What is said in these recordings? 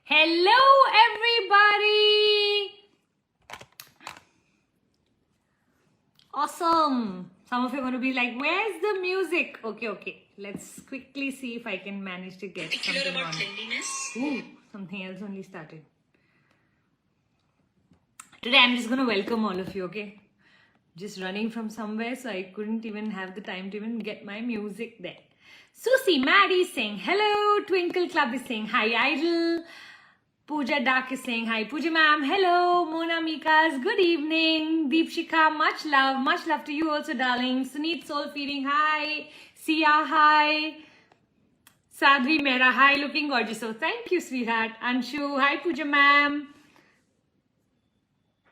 Hello, everybody. Awesome. Some of you are going to be like, where's the music? Okay. Let's quickly see if I can manage to get something on. Ooh, something else only started. Today, I'm just going to welcome all of you, okay? Just running from somewhere, so I couldn't even have the time to even get my music there. Susie, Maddie is saying hello. Twinkle Club is saying hi, Idol. Puja Dak is saying hi, Puja ma'am. Hello, Mona Mikas. Good evening. Deepshika, much love to you also, darling. Suneet Soul Feeding, hi. Sia, hi. Sadhvi Mera, hi. Looking gorgeous. So thank you, sweetheart. Anshu, hi, Puja ma'am.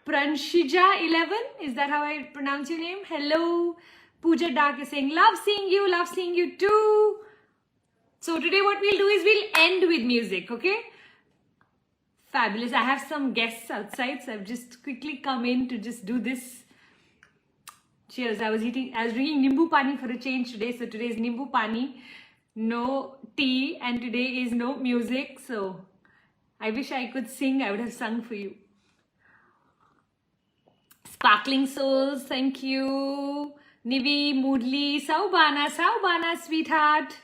Pranshija 11, is that how I pronounce your name? Hello. Puja Dak is saying love seeing you too. So today what we'll do is we'll end with music, okay? Fabulous. I have some guests outside, so I've just quickly come in to just do this. Cheers. I was drinking Nimbu Pani for a change today. So today is Nimbu Pani, no tea, and today is no music. So I wish I could sing. I would have sung for you. Sparkling Souls, thank you. Nivi, Moodly, Saubana, sweetheart.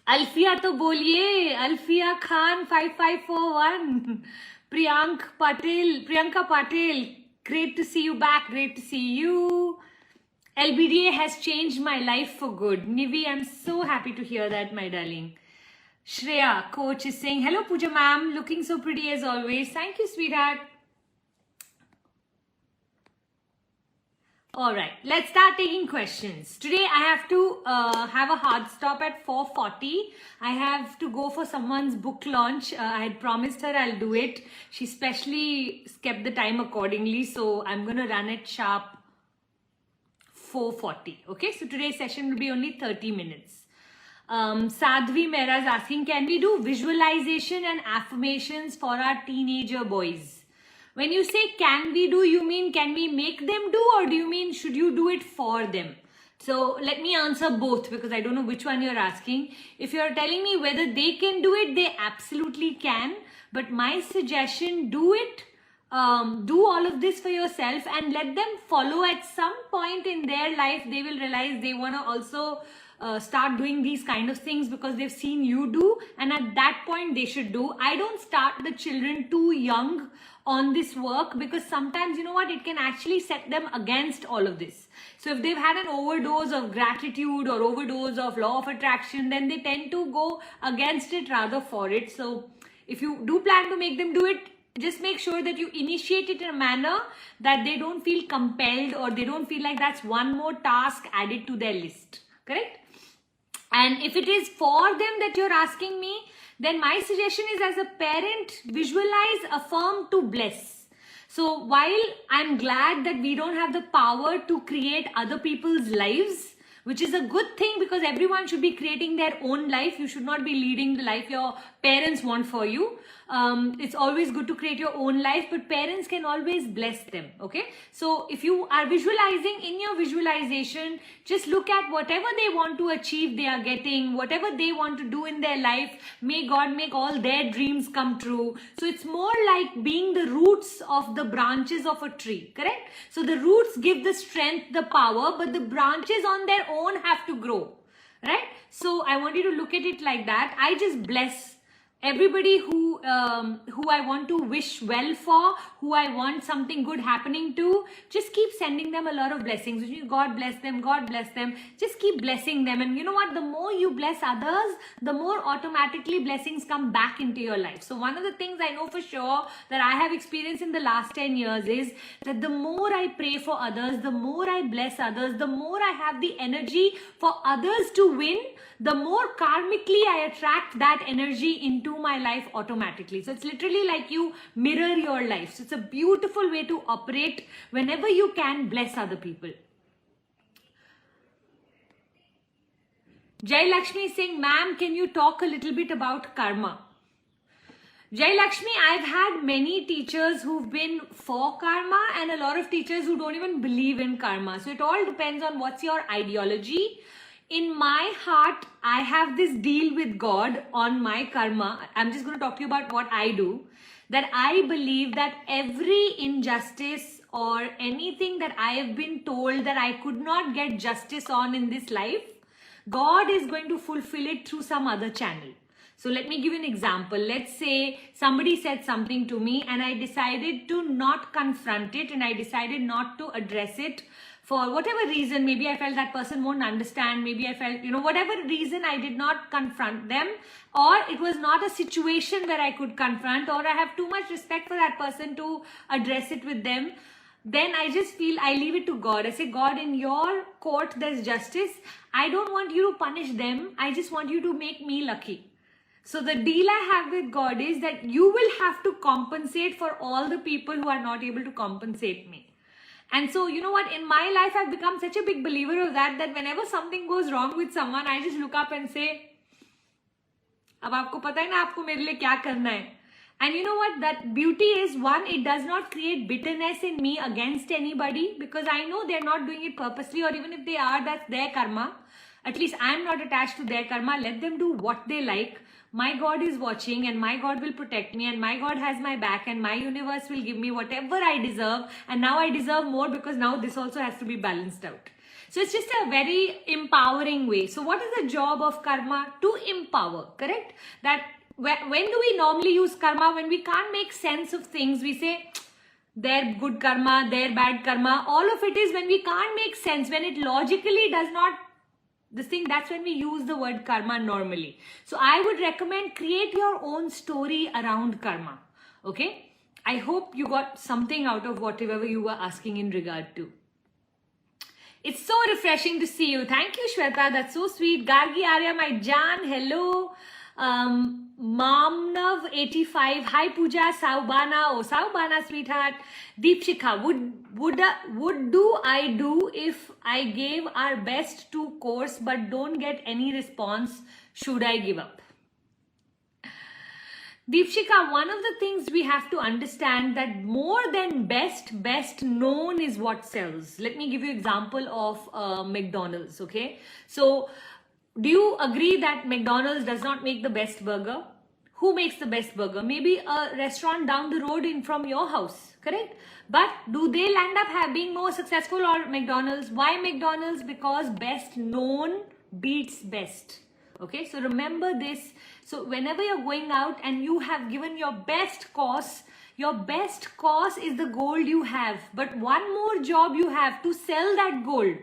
Alfia to boliye, Alfia Khan 5541. Priyanka Patel, great to see you back, great to see you. LBDA has changed my life for good. Nivi, I'm so happy to hear that, my darling. Shreya, coach, is saying, hello Puja ma'am, looking so pretty as always. Thank you, sweetheart. All right, let's start taking questions. Today I have to have a hard stop at 4:40. I have to go for someone's book launch. I had promised her I'll do it. She specially kept the time accordingly, so I'm going to run it sharp 4:40. Okay, so today's session will be only 30 minutes. Sadhvi Mehra is asking, can we do visualization and affirmations for our teenager boys? When you say can we do, you mean can we make them do, or do you mean should you do it for them? So let me answer both, because I don't know which one you're asking. If you're telling me whether they can do it, they absolutely can. But my suggestion, do it. Do all of this for yourself and let them follow. At some point in their life, they will realize they want to also start doing these kind of things because they've seen you do, and at that point they should do. I don't start the children too young on this work, because sometimes, you know what, it can actually set them against all of this. So if they've had an overdose of gratitude or overdose of law of attraction, then they tend to go against it rather for it. So if you do plan to make them do it, just make sure that you initiate it in a manner that they don't feel compelled, or they don't feel like that's one more task added to their list. Correct? And if it is for them that you're asking me, then my suggestion is, as a parent, visualize, affirm, to bless. So while I'm glad that we don't have the power to create other people's lives, which is a good thing, because everyone should be creating their own life. You should not be leading the life your parents want for you. It's always good to create your own life, but parents can always bless them, okay? So if you are visualizing, in your visualization, just look at whatever they want to achieve, they are getting, whatever they want to do in their life, may God make all their dreams come true. So it's more like being the roots of the branches of a tree, correct? So the roots give the strength, the power, but the branches on their own have to grow, right? So I want you to look at it like that. I just bless everybody who I want to wish well for, who I want something good happening to. Just keep sending them a lot of blessings. God bless them, God bless them. Just keep blessing them. And you know what? The more you bless others, the more automatically blessings come back into your life. So one of the things I know for sure that I have experienced in the last 10 years is that the more I pray for others, the more I bless others, the more I have the energy for others to win, the more karmically I attract that energy into my life automatically. So it's literally like you mirror your life. So it's a beautiful way to operate. Whenever you can, bless other people. Jai Lakshmi is saying, ma'am, can you talk a little bit about karma? Jai Lakshmi, I've had many teachers who've been for karma and a lot of teachers who don't even believe in karma. So it all depends on what's your ideology. in my heart, I have this deal with God on my karma. I'm just going to talk to you about what I do. That I believe that every injustice or anything that I have been told that I could not get justice on in this life, God is going to fulfill it through some other channel. So let me give you an example. Let's say somebody said something to me and I decided to not confront it and I decided not to address it for whatever reason. Maybe I felt that person won't understand. Maybe I felt, whatever reason I did not confront them, or it was not a situation where I could confront, or I have too much respect for that person to address it with them. Then I just feel I leave it to God. I say, God, in your court, there's justice. I don't want you to punish them. I just want you to make me lucky. So the deal I have with God is that you will have to compensate for all the people who are not able to compensate me. And so, you know what, in my life, I've become such a big believer of that whenever something goes wrong with someone, I just look up and say, अब आपको पता है ना आपको मेरे लिए क्या करना है. And you know what, that beauty is, one, it does not create bitterness in me against anybody, because I know they're not doing it purposely, or even if they are, that's their karma. At least I'm not attached to their karma. Let them do what they like. My God is watching and my God will protect me and my God has my back and my universe will give me whatever I deserve. And now I deserve more because now this also has to be balanced out. So it's just a very empowering way. So what is the job of karma? To empower, correct? That when do we normally use karma? When we can't make sense of things, we say, their good karma, their bad karma. All of it is when we can't make sense, when it logically does not this thing, that's when we use the word karma normally. So I would recommend create your own story around karma. Okay? I hope you got something out of whatever you were asking in regard to. It's so refreshing to see you. Thank you, Shweta. That's so sweet. Gargi Arya, my Jan, hello. Mamnav85, hi Puja, Saubana, oh Saubana, sweetheart. Deepshika, would do I do if I gave our best to course but don't get any response? Should I give up? Deepshika, one of the things we have to understand that more than best known is what sells. Let me give you an example of McDonald's, okay? So, do you agree that McDonald's does not make the best burger? Who makes the best burger? Maybe a restaurant down the road from your house, correct? But do they end up being more successful or McDonald's? Why McDonald's? Because best known beats best. Okay, so remember this. So whenever you're going out and you have given your best course is the gold you have. But one more job you have to sell that gold.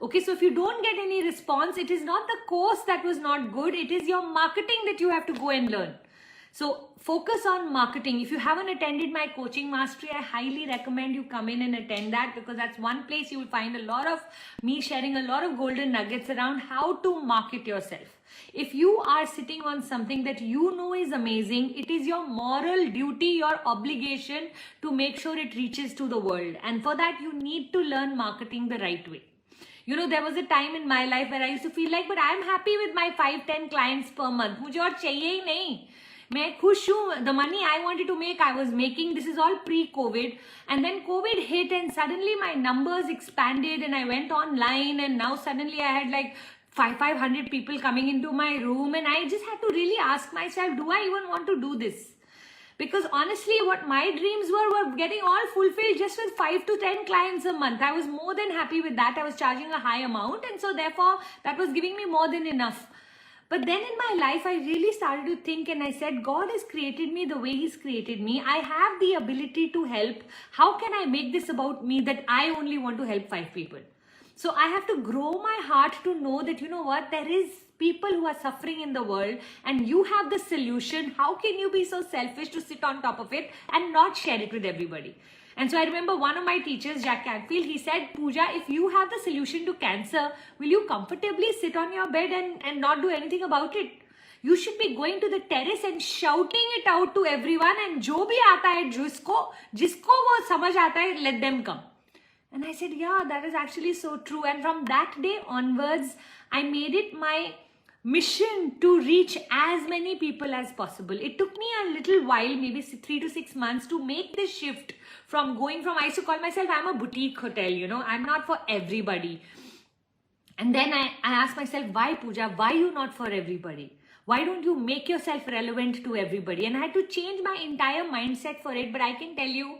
Okay, so if you don't get any response, it is not the course that was not good. It is your marketing that you have to go and learn. So focus on marketing. If you haven't attended my coaching mastery, I highly recommend you come in and attend that, because that's one place you will find a lot of me sharing a lot of golden nuggets around how to market yourself. If you are sitting on something that you know is amazing, it is your moral duty, your obligation to make sure it reaches to the world. And for that, you need to learn marketing the right way. You know, there was a time in my life where I used to feel like, but I'm happy with my 5-10 clients per month. मुझे और चाहिए ही नहीं. मैं खुश हूँ. The money I wanted to make, I was making. This is all pre-COVID. And then COVID hit and suddenly my numbers expanded and I went online and now suddenly I had like 500 people coming into my room and I just had to really ask myself, do I even want to do this? Because honestly, what my dreams were getting all fulfilled just with 5 to 10 clients a month. I was more than happy with that. I was charging a high amount and so therefore that was giving me more than enough. But then in my life, I really started to think and I said, God has created me the way He's created me. I have the ability to help. How can I make this about me that I only want to help 5 people? So I have to grow my heart to know that, you know what, there is people who are suffering in the world and you have the solution. How can you be so selfish to sit on top of it and not share it with everybody? And so I remember one of my teachers, Jack Canfield, he said, Pooja, if you have the solution to cancer, will you comfortably sit on your bed and not do anything about it? You should be going to the terrace and shouting it out to everyone, and जो भी आता है जिसको वो समझ आता है, let them come. And I said, yeah, that is actually so true. And from that day onwards, I made it my mission to reach as many people as possible. It took me a little while, maybe 3 to 6 months, to make this shift from I used to call myself, I'm a boutique hotel, you know, I'm not for everybody. And then I asked myself, why Puja? Why you not for everybody? Why don't you make yourself relevant to everybody? And I had to change my entire mindset for it. But I can tell you,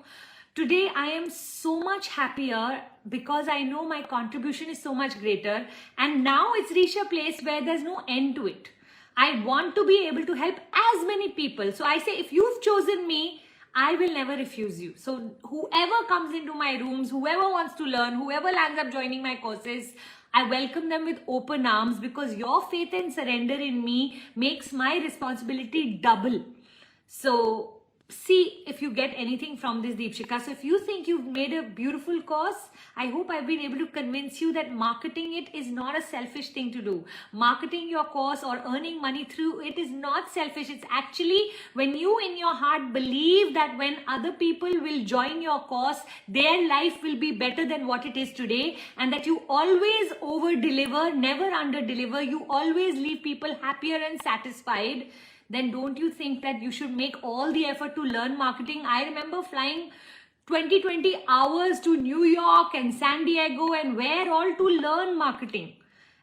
today I am so much happier because I know my contribution is so much greater. And now it's reached a place where there's no end to it. I want to be able to help as many people. So I say, if you've chosen me, I will never refuse you. So whoever comes into my rooms, whoever wants to learn, whoever lands up joining my courses, I welcome them with open arms, because your faith and surrender in me makes my responsibility double. So see if you get anything from this, Deepshika. So if you think you've made a beautiful course, I hope I've been able to convince you that marketing it is not a selfish thing to do. Marketing your course or earning money through it is not selfish. It's actually when you in your heart believe that when other people will join your course, their life will be better than what it is today, and that you always over deliver, never under deliver. You always leave people happier and satisfied. Then don't you think that you should make all the effort to learn marketing? I remember flying 20 hours to New York and San Diego and where all to learn marketing.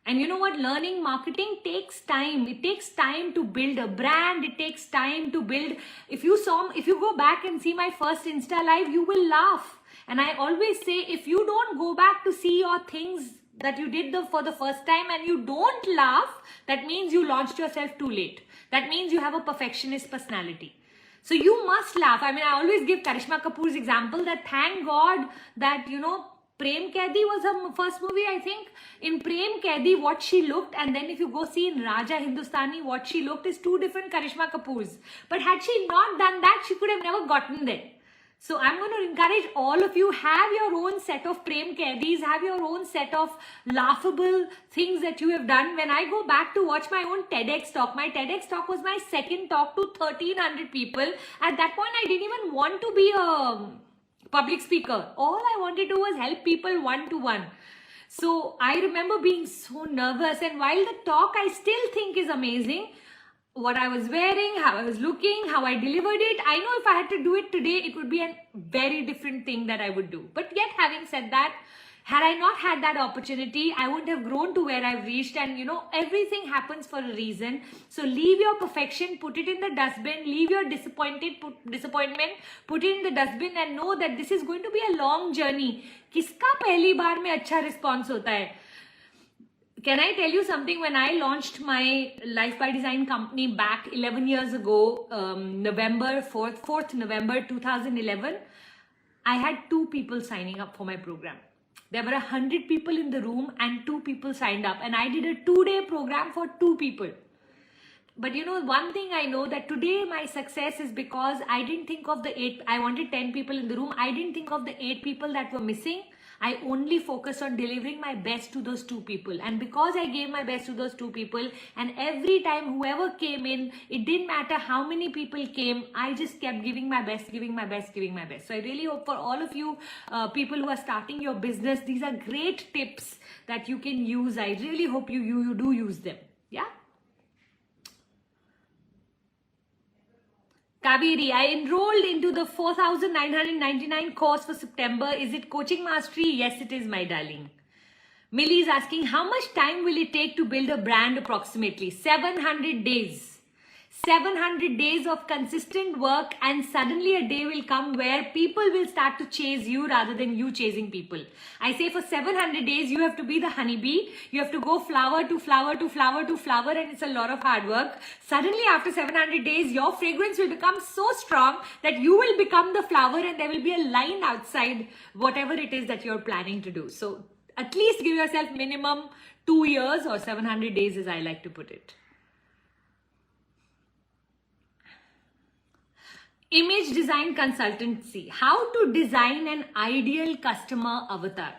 And you know what? Learning marketing takes time. It takes time to build a brand. It takes time to build. If you go back and see my first Insta live, you will laugh. And I always say, if you don't go back to see your things that you did for the first time and you don't laugh, that means you launched yourself too late. That means you have a perfectionist personality. So you must laugh. I mean, I always give Karishma Kapoor's example that thank God that, Prem Kaidi was her first movie, I think. In Prem Kaidi, what she looked, and then if you go see in Raja Hindustani, what she looked is two different Karishma Kapoors. But had she not done that, she could have never gotten there. So I'm going to encourage all of you, have your own set of Prem Kaidis, have your own set of laughable things that you have done. When I go back to watch my own TEDx talk, my TEDx talk was my second talk to 1,300 people. At that point, I didn't even want to be a public speaker. All I wanted to do was help people one-to-one. So I remember being so nervous, and while the talk I still think is amazing, what I was wearing, how I was looking, how I delivered it, I know if I had to do it today, it would be a very different thing that I would do. But yet, having said that, had I not had that opportunity, I wouldn't have grown to where I've reached. And everything happens for a reason. So leave your perfection, put it in the dustbin, leave your disappointment, put it in the dustbin, and know that this is going to be a long journey. Kiska pehli baar mein acha response hota hai? Can I tell you something? When I launched my Life by Design company back 11 years ago, November 4th November 2011, I had 2 people signing up for my program. There were 100 people in the room and 2 people signed up. And I did a 2-day program for 2 people. But one thing I know, that today my success is because I didn't think of the 8, I wanted 10 people in the room. I didn't think of the 8 people that were missing. I only focused on delivering my best to those 2 people. And because I gave my best to those 2 people, and every time whoever came in, it didn't matter how many people came, I just kept giving my best, giving my best, giving my best. So I really hope for all of you people who are starting your business, these are great tips that you can use. I really hope you do use them. Yeah. Kaveri, I enrolled into the 4,999 course for September. Is it Coaching Mastery? Yes, it is, my darling. Millie is asking, how much time will it take to build a brand approximately? 700 days. 700 days of consistent work, and suddenly a day will come where people will start to chase you rather than you chasing people. I say for 700 days, you have to be the honeybee. You have to go flower to flower to flower to flower, and it's a lot of hard work. Suddenly after 700 days, your fragrance will become so strong that you will become the flower, and there will be a line outside whatever it is that you're planning to do. So at least give yourself minimum 2 years or 700 days, as I like to put it. Image design consultancy. How to design an ideal customer avatar.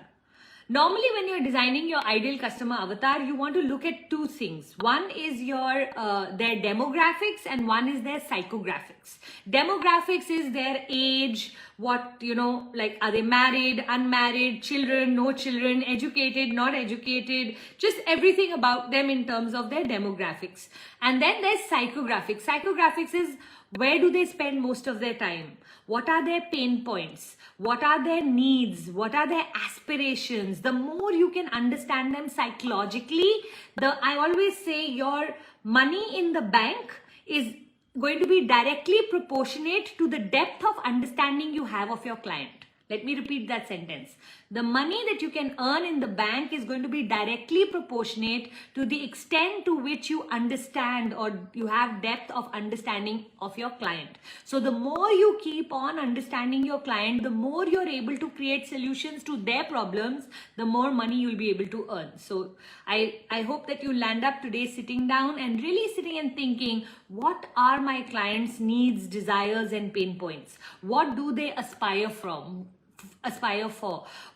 Normally, when you're designing your ideal customer avatar, you want to look at 2 things. One is their demographics, and one is their psychographics. Demographics is their age, like are they married, unmarried, children, no children, educated, not educated, just everything about them in terms of their demographics. And then there's psychographics. Psychographics is where do they spend most of their time? What are their pain points? What are their needs? What are their aspirations? The more you can understand them psychologically, I always say your money in the bank is going to be directly proportionate to the depth of understanding you have of your client. Let me repeat that sentence. The money that you can earn in the bank is going to be directly proportionate to the extent to which you understand or you have depth of understanding of your client. So the more you keep on understanding your client, the more you're able to create solutions to their problems, the more money you'll be able to earn. So I hope that you land up today sitting down and really sitting and thinking, what are my clients' needs, desires, and pain points? What do they aspire for?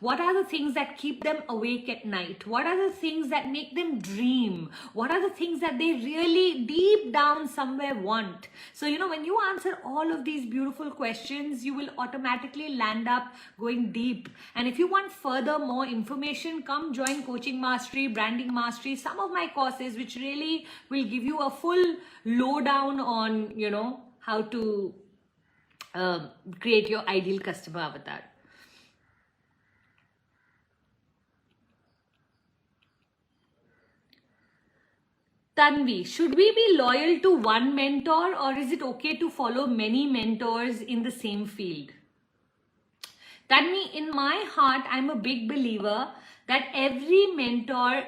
What are the things that keep them awake at night? What are the things that make them dream? What are the things that they really deep down somewhere want? So, when you answer all of these beautiful questions, you will automatically land up going deep. And if you want further more information, come join Coaching Mastery, Branding Mastery, some of my courses, which really will give you a full lowdown on, how to create your ideal customer avatar. Tanvi, should we be loyal to one mentor, or is it okay to follow many mentors in the same field? Tanvi, in my heart, I'm a big believer that every mentor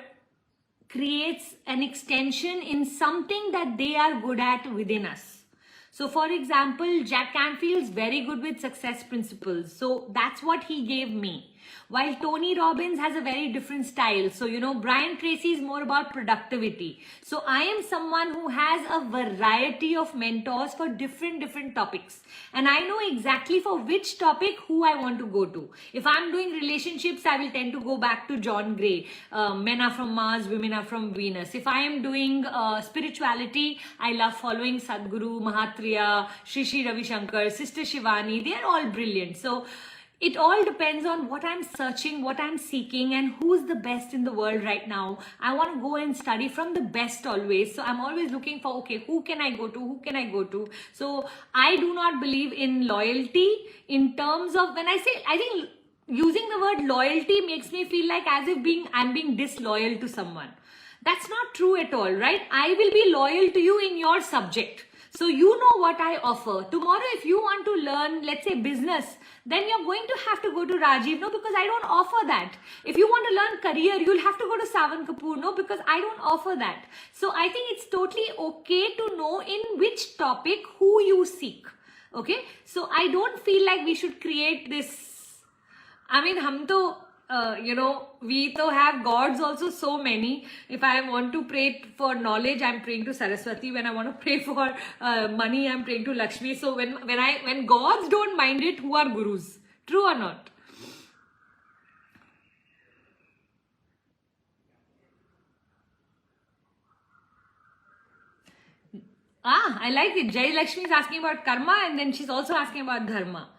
creates an extension in something that they are good at within us. So for example, Jack Canfield is very good with success principles. So that's what he gave me. While Tony Robbins has a very different style. So, Brian Tracy is more about productivity. So I am someone who has a variety of mentors for different topics. And I know exactly for which topic who I want to go to. If I'm doing relationships, I will tend to go back to John Gray. Men are from Mars, women are from Venus. If I am doing spirituality, I love following Sadhguru, Mahatria, Shri Ravi Shankar, Sister Shivani. They are all brilliant. So it all depends on what I'm searching, what I'm seeking, and who's the best in the world right now. I want to go and study from the best always. So I'm always looking for, okay, who can I go to? Who can I go to? So I do not believe in loyalty in terms of, when I say, I think using the word loyalty makes me feel like as if I'm being disloyal to someone. That's not true at all, right? I will be loyal to you in your subject. So you know what I offer. Tomorrow, if you want to learn, let's say business, then you're going to have to go to Rajiv. No, because I don't offer that. If you want to learn career, you'll have to go to Savan Kapoor. No, because I don't offer that. So I think it's totally okay to know in which topic who you seek. Okay. So I don't feel like we should create this. I mean, we have gods also so many. If I want to pray for knowledge, I'm praying to Saraswati. When I want to pray for money, I'm praying to Lakshmi. So when gods don't mind it, who are gurus? True or not? I like it. Jai Lakshmi is asking about karma, and then she's also asking about dharma.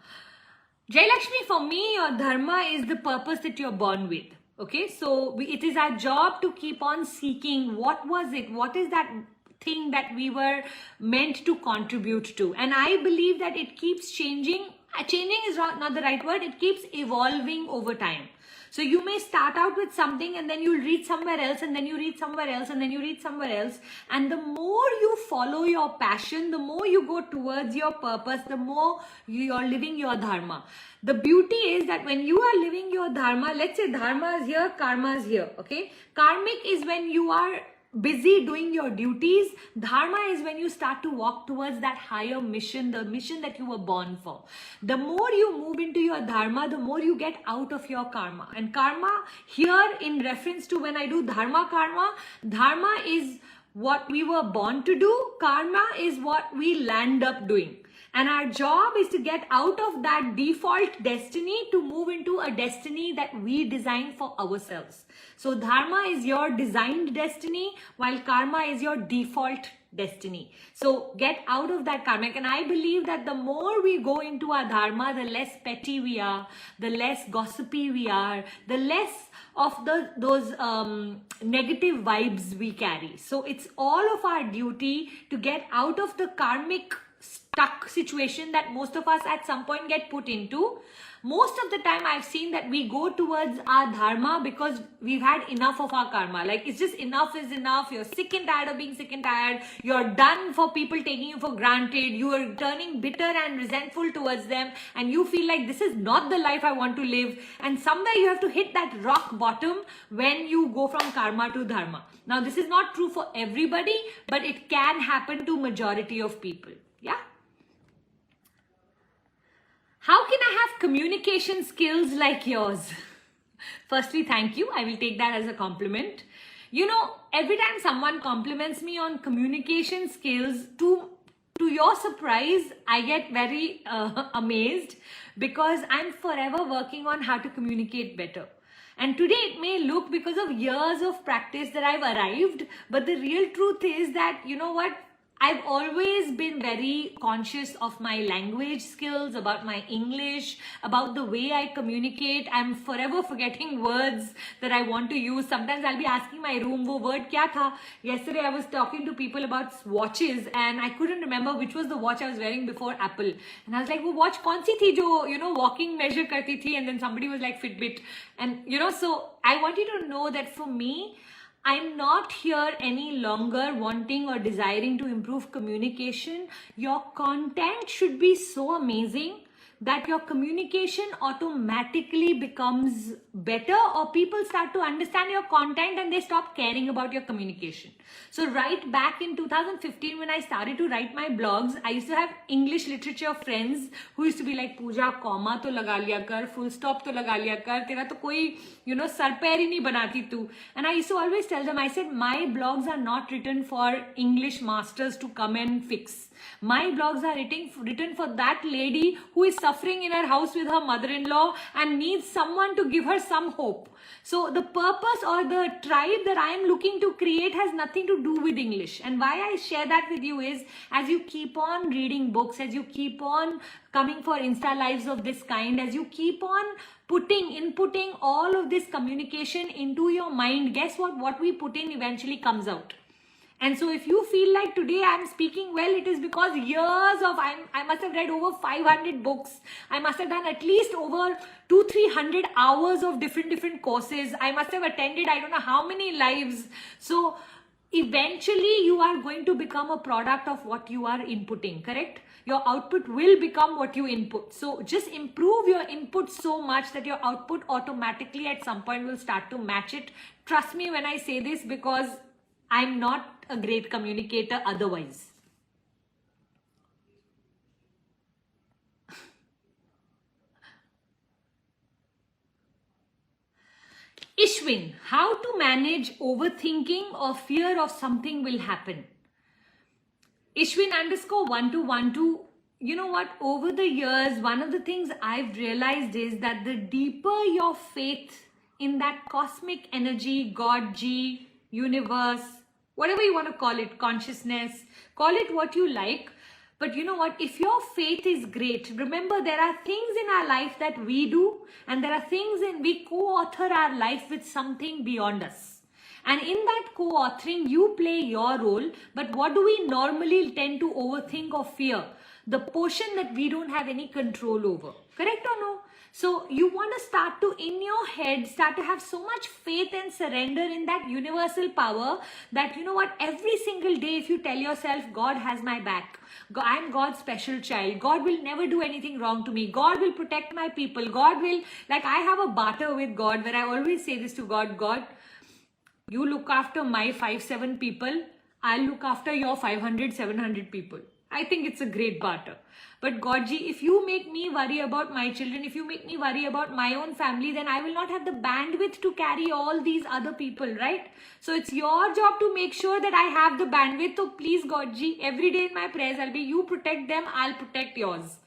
Jai Lakshmi, for me, your dharma is the purpose that you're born with. Okay, so it is our job to keep on seeking what was it, what is that thing that we were meant to contribute to. And I believe that it keeps changing. Changing is not the right word. It keeps evolving over time. So you may start out with something and then you'll read somewhere else, and then you read somewhere else, and then you read somewhere else. And the more you follow your passion, the more you go towards your purpose, the more you're living your dharma. The beauty is that when you are living your dharma, let's say dharma is here, karma is here, okay? Karmic is when you are busy doing your duties. Dharma is when you start to walk towards that higher mission, the mission that you were born for. The more you move into your dharma, the more you get out of your karma. And karma here, in reference to when I do dharma is what we were born to do. Karma is what we land up doing. And our job is to get out of that default destiny to move into a destiny that we design for ourselves. So dharma is your designed destiny, while karma is your default destiny. So get out of that karmic. And I believe that the more we go into our dharma, the less petty we are, the less gossipy we are, the less of those negative vibes we carry. So it's all of our duty to get out of the karmic stuck situation that most of us at some point get put into. Most of the time I've seen that we go towards our dharma because we've had enough of our karma. Like, it's just enough is enough. You're sick and tired of being sick and tired. You're done for people taking you for granted. You are turning bitter and resentful towards them, and you feel like this is not the life I want to live. And somewhere you have to hit that rock bottom when you go from karma to dharma. Now, this is not true for everybody, but it can happen to majority of people. Yeah. How can I have communication skills like yours? Firstly, thank you. I will take that as a compliment. You know, every time someone compliments me on communication skills, to your surprise, I get very amazed, because I'm forever working on how to communicate better. And today it may look because of years of practice that I've arrived, but the real truth is that, you know what? I've always been very conscious of my language skills, about my English, about the way I communicate. I'm forever forgetting words that I want to use. Sometimes I'll be asking my room, wo word kya tha? Yesterday I was talking to people about watches and I couldn't remember which was the watch I was wearing before Apple. And I was like, wo watch kaun si thi jo, you know, walking measure karti thi? And then somebody was like Fitbit. And, you know, so I want you to know that for me, I'm not here any longer wanting or desiring to improve communication. Your content should be so amazing that your communication automatically becomes better, or people start to understand your content and they stop caring about your communication. So right back in 2015, when I started to write my blogs, I used to have English literature friends who used to be like, Puja, comma to laga liya kar, full stop to laga liya kar, tera to koi, you know, sar pair hi nahi banati tu. And I used to always tell them, I said, my blogs are not written for English masters to come and fix. My blogs are written for that lady who is suffering in her house with her mother-in-law and needs someone to give her some hope. So the purpose or the tribe that I am looking to create has nothing to do with English. And why I share that with you is, as you keep on reading books, as you keep on coming for Insta lives of this kind, as you keep on inputting all of this communication into your mind, guess what we put in eventually comes out. And so if you feel like today I'm speaking well, it is because years of, I must have read over 500 books. I must have done at least over 200-300 hours of different courses. I must have attended, I don't know how many lives. So eventually you are going to become a product of what you are inputting, correct? Your output will become what you input. So just improve your input so much that your output automatically at some point will start to match it. Trust me when I say this, because I'm not a great communicator otherwise. Ishwin, how to manage overthinking or fear of something will happen? Ishwin _1212, you know what? Over the years, one of the things I've realized is that the deeper your faith in that cosmic energy, God, G, universe, whatever you want to call it, consciousness, call it what you like. But you know what? If your faith is great, remember there are things in our life that we do, and there are things we co-author our life with something beyond us. And in that co-authoring, you play your role. But what do we normally tend to overthink or fear? The portion that we don't have any control over. Correct or no? So you want to start to, in your head, start to have so much faith and surrender in that universal power that, you know what, every single day if you tell yourself, God has my back, I'm God's special child, God will never do anything wrong to me, God will protect my people, God will, like I have a barter with God where I always say this to God, God, you look after my 5-7 people, I'll look after your 500-700 people. I think it's a great barter. But Godji, if you make me worry about my children, if you make me worry about my own family, then I will not have the bandwidth to carry all these other people, right? So it's your job to make sure that I have the bandwidth. So please Godji, every day in my prayers, I'll be, you protect them, I'll protect yours.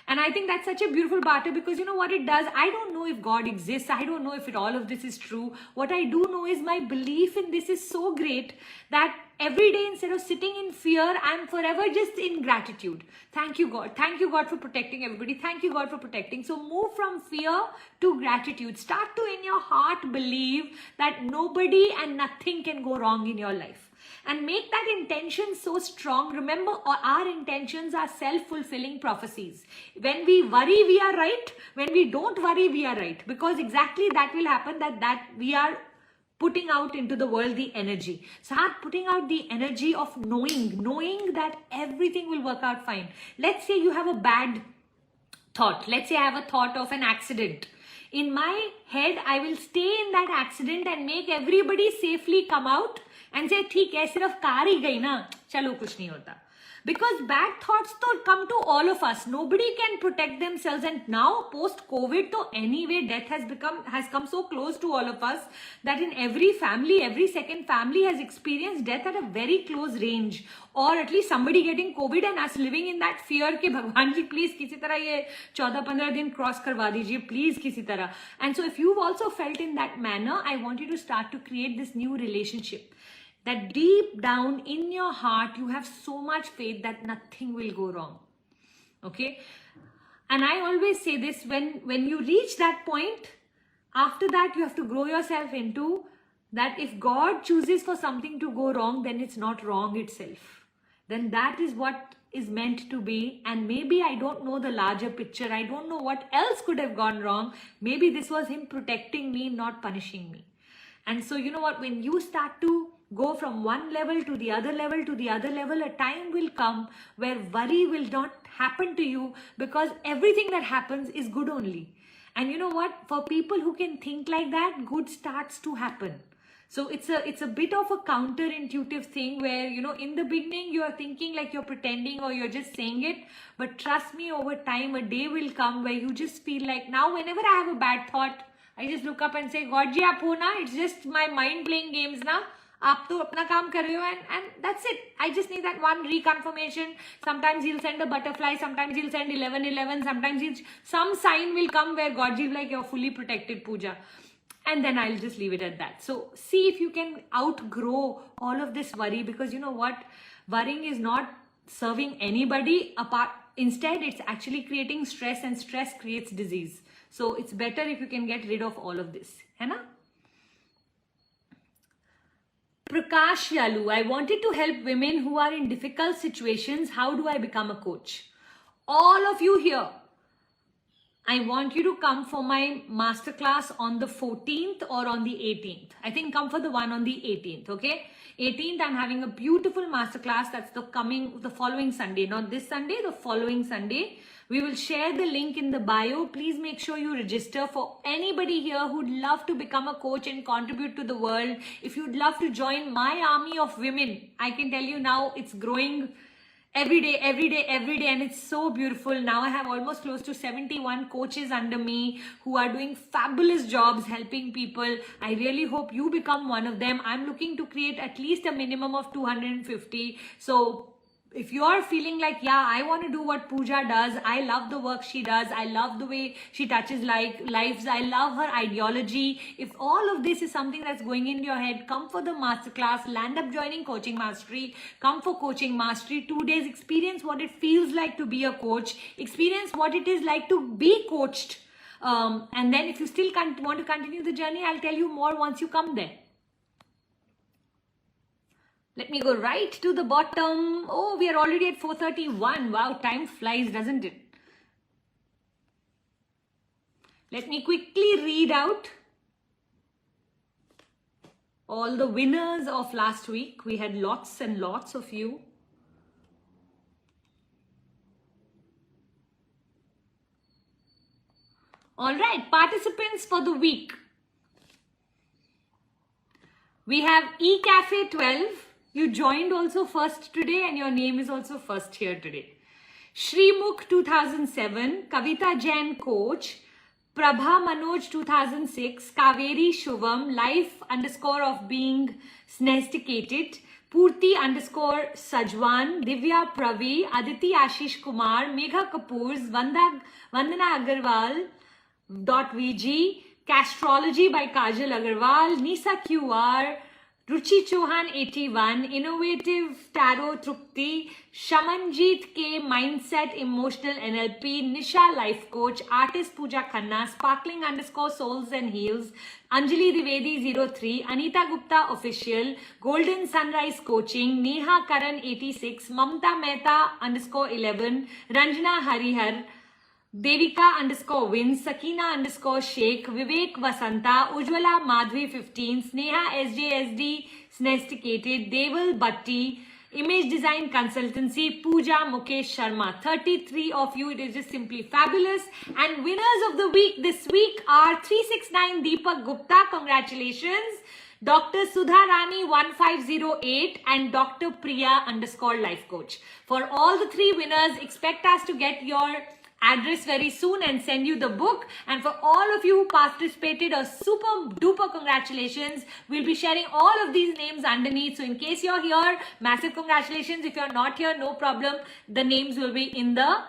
And I think that's such a beautiful barter, because you know what it does? I don't know if God exists. I don't know if all of this is true. What I do know is my belief in this is so great that every day, instead of sitting in fear, I'm forever just in gratitude. Thank you, God. Thank you, God, for protecting everybody. Thank you, God, for protecting. So move from fear to gratitude. Start to, in your heart, believe that nobody and nothing can go wrong in your life. And make that intention so strong. Remember, our intentions are self-fulfilling prophecies. When we worry, we are right. When we don't worry, we are right. Because exactly that will happen, that we are putting out into the world the energy. Start putting out the energy of knowing that everything will work out fine. Let's say you have a bad thought. Let's say I have a thought of an accident. In my head, I will stay in that accident and make everybody safely come out and say, ठीक है, सिर्फ car ही गई ना, चलो कुछ नहीं होता. Because bad thoughts तो come to all of us. Nobody can protect themselves. And now post-COVID, तो anyway, death has come so close to all of us that in every family, every second family has experienced death at a very close range. Or at least somebody getting COVID and us living in that fear कि भगवान जी please किसी तरह ये 14-15 दिन cross करवा दीजिए, please किसी तरह. And so if you've also felt in that manner, I want you to start to create this new relationship. That deep down in your heart, you have so much faith that nothing will go wrong. Okay? And I always say this, when you reach that point, after that you have to grow yourself into that if God chooses for something to go wrong, then it's not wrong itself. Then that is what is meant to be. And maybe I don't know the larger picture. I don't know what else could have gone wrong. Maybe this was Him protecting me, not punishing me. And so you know what, when you start to go from one level to the other level to the other level, a time will come where worry will not happen to you, because everything that happens is good only. And you know what, for people who can think like that, good starts to happen. So it's a bit of a counterintuitive thing where, you know, in the beginning you are thinking like you're pretending or you're just saying it, but trust me, over time a day will come where you just feel like, now whenever I have a bad thought, I just look up and say, God ji aap ho na, it's just my mind playing games na. आप तो अपना काम कर रहे हो, and that's it. I just need that one reconfirmation. Sometimes He'll send a butterfly, sometimes He'll send 1111, sometimes some sign will come where God will be like, you're fully protected, Puja. And then I'll just leave it at that. So see if you can outgrow all of this worry, because you know what? Worrying is not serving anybody apart. Instead, it's actually creating stress, and stress creates disease. So it's better if you can get rid of all of this. है ना? Prakash Yalu, I wanted to help women who are in difficult situations. How do I become a coach? All of you here, I want you to come for my masterclass on the 14th or on the 18th. I think come for the one on the 18th, okay? 18th, I'm having a beautiful masterclass. That's the following Sunday. Not this Sunday, the following Sunday. We will share the link in the bio. Please make sure you register. For anybody here who'd love to become a coach and contribute to the world, if you'd love to join my army of women, I can tell you now it's growing every day, and it's so beautiful. Now I have almost close to 71 coaches under me who are doing fabulous jobs helping people. I really hope you become one of them. I'm looking to create at least a minimum of 250. So if you are feeling like, yeah, I want to do what Puja does, I love the work she does, I love the way she touches lives, I love her ideology. If all of this is something that's going in your head, come for the masterclass, land up joining Coaching Mastery, come for Coaching Mastery, 2 days, experience what it feels like to be a coach, experience what it is like to be coached. And then if you still want to continue the journey, I'll tell you more once you come there. Let me go right to the bottom. Oh, we are already at 4:31. Wow, time flies, doesn't it? Let me quickly read out all the winners of last week. We had lots and lots of you. All right, participants for the week. We have eCafe 12. You joined also first today, and your name is also first here today. Shrimukh 2007, Kavita Jain Coach, Prabha Manoj 2006, Kaveri Shubham, Life _ of Being Snesticated, Purti _ Sajwan, Divya Pravi, Aditi Ashish Kumar, Megha Kapoor's, Vandana Agarwal, .vg, Castrology by Kajal Agarwal, Nisa QR, Ruchi Chauhan 81, Innovative Tarot Trupti, Shamanjeet K, Mindset Emotional NLP, Nisha Life Coach, Artist Puja QnA, Sparkling _ Souls and Heals, Anjali Trivedi 03, Anita Gupta Official, Golden Sunrise Coaching, Neha Karan 86, Mamta Mehta _11, Ranjana Harihar, Devika _wins, Sakina _Sheikh, Vivek Vasanta, Ujwala Madhvi 15, Sneha SJSD Snesticated, Deval Bhatti, Image Design Consultancy, Puja Mukesh Sharma. 33 of you, it is just simply fabulous. And winners of the week this week are 369 Deepak Gupta, congratulations. Dr. Sudha Rani 1508 and Dr. Priya _life coach. For all the three winners, expect us to get your address very soon and send you the book. And for all of you who participated, a super duper congratulations. We'll be sharing all of these names underneath. So in case you're here, massive congratulations. If you're not here, no problem. The names will be in the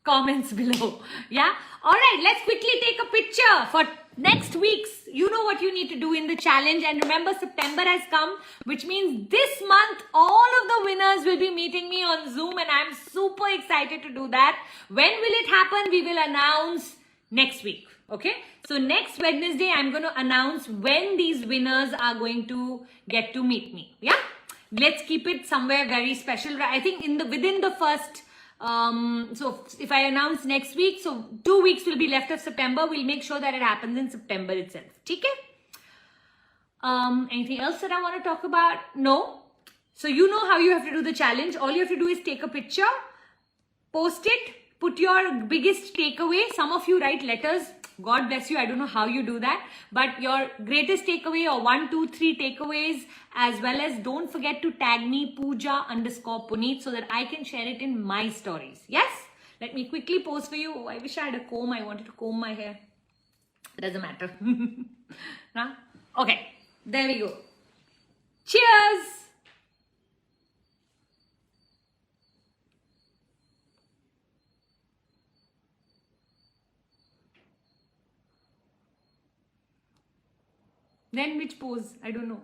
comments below. Yeah. All right. Let's quickly take a picture for next week's. You know what you need to do in the challenge. And remember, September has come, which means this month, all of the winners will be meeting me on Zoom. And I'm super excited to do that. When will it happen? We will announce next week. Okay. So next Wednesday, I'm going to announce when these winners are going to get to meet me. Yeah. Let's keep it somewhere very special. I think within the first so if I announce next week, so 2 weeks will be left of September. We'll make sure that it happens in September itself. Okay? Anything else that I want to talk about? No. So you know how you have to do the challenge. All you have to do is take a picture, post it, put your biggest takeaway. Some of you write letters. God bless you. I don't know how you do that. But your greatest takeaway or 1, 2, 3 takeaways, as well as don't forget to tag me Puja _Puneet so that I can share it in my stories. Yes? Let me quickly post for you. Oh, I wish I had a comb. I wanted to comb my hair. It doesn't matter. Huh? Okay. There we go. Cheers! Then which pose? I don't know.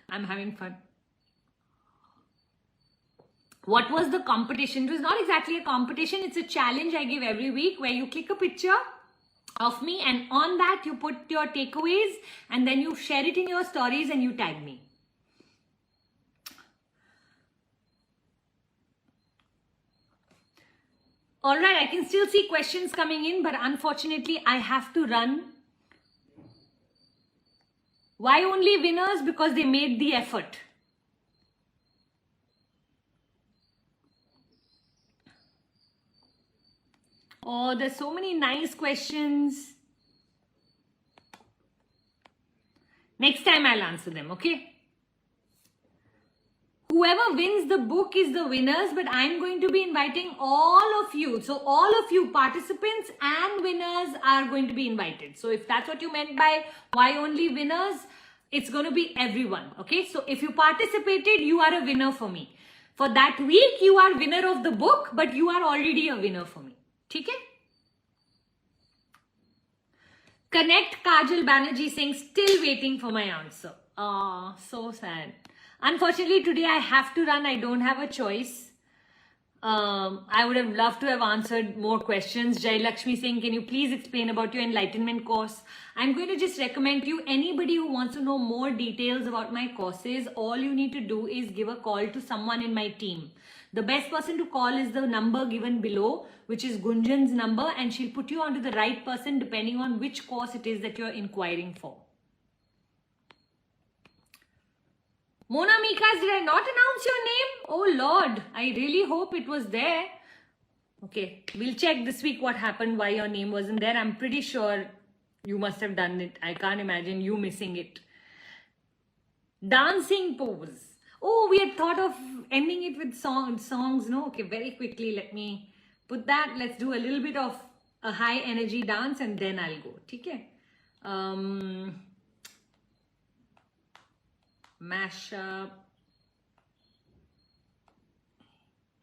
I'm having fun. What was the competition? It was not exactly a competition. It's a challenge I give every week where you click a picture of me and on that you put your takeaways and then you share it in your stories and you tag me. All right, I can still see questions coming in, but unfortunately, I have to run. Why only winners? Because they made the effort. Oh, there's so many nice questions. Next time I'll answer them, okay? Whoever wins the book is the winners, but I'm going to be inviting all of you. So all of you participants and winners are going to be invited. So if that's what you meant by why only winners, it's going to be everyone. Okay. So if you participated, you are a winner for me. For that week, you are winner of the book, but you are already a winner for me. Okay? Connect Kajal Banerjee saying, still waiting for my answer. Oh, so sad. Unfortunately, today I have to run. I don't have a choice. I would have loved to have answered more questions. Jai Lakshmi saying, can you please explain about your enlightenment course? I'm going to just recommend to you, anybody who wants to know more details about my courses, all you need to do is give a call to someone in my team. The best person to call is the number given below, which is Gunjan's number, and she'll put you onto the right person depending on which course it is that you're inquiring for. Mona Mikas, did I not announce your name? Oh Lord, I really hope it was there. Okay, we'll check this week what happened, why your name wasn't there. I'm pretty sure you must have done it. I can't imagine you missing it. Dancing pose. Oh, we had thought of ending it with songs. No, okay, very quickly, let me put that. Let's do a little bit of a high energy dance and then I'll go. Okay? Mashup.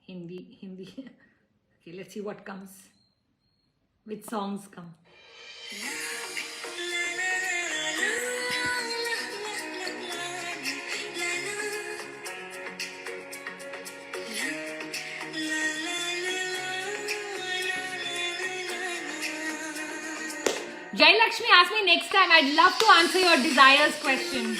Hindi. Okay, let's see what comes. Which songs come. Jai Lakshmi asked me next time. I'd love to answer your desires question.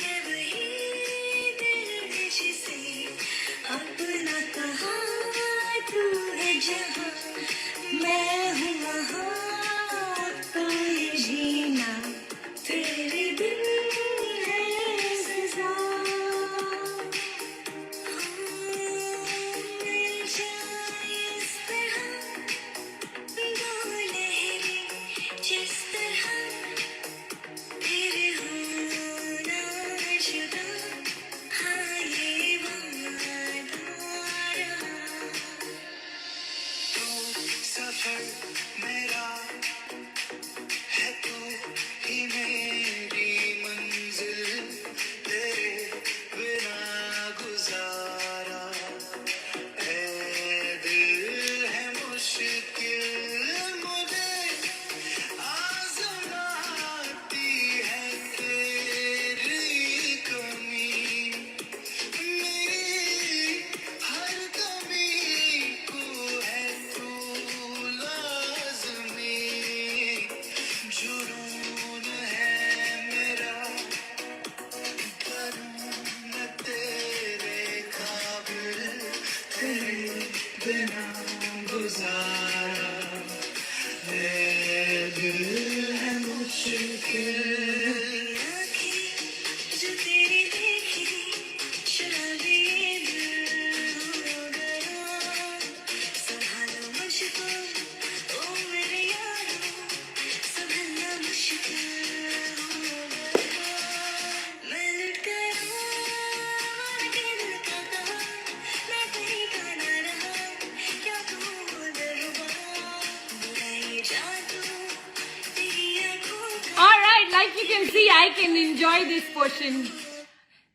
I can enjoy this portion.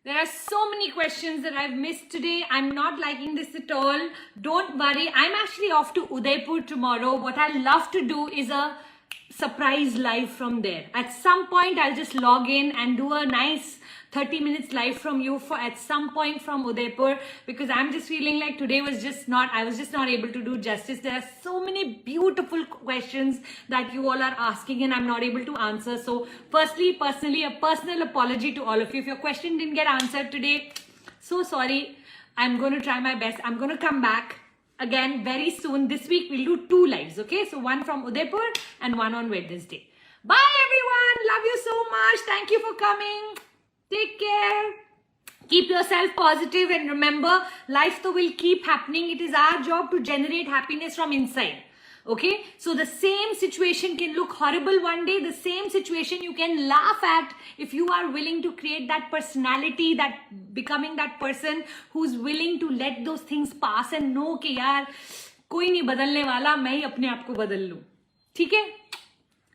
There are so many questions that I've missed today. I'm not liking this at all. Don't worry. I'm actually off to Udaipur tomorrow. What I'd love to do is a surprise live from there. At some point, I'll just log in and do a nice 30 minutes live from you for at some point from Udaipur, because I'm just feeling like today was just not, I was just not able to do justice. There are so many beautiful questions that you all are asking and I'm not able to answer. So firstly, personally, a personal apology to all of you. If your question didn't get answered today, so sorry. I'm going to try my best. I'm going to come back again very soon. This week we'll do 2 lives, okay? So one from Udaipur and one on Wednesday. Bye everyone. Love you so much. Thank you for coming. Take care. Keep yourself positive and remember, life though will keep happening. It is our job to generate happiness from inside. Okay? So the same situation can look horrible one day. The same situation you can laugh at if you are willing to create that personality, that becoming that person who's willing to let those things pass and know कि यार कोई नहीं बदलने वाला, मैं ही अपने आप को बदल लूं. ठीक है?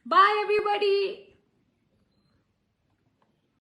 Bye everybody.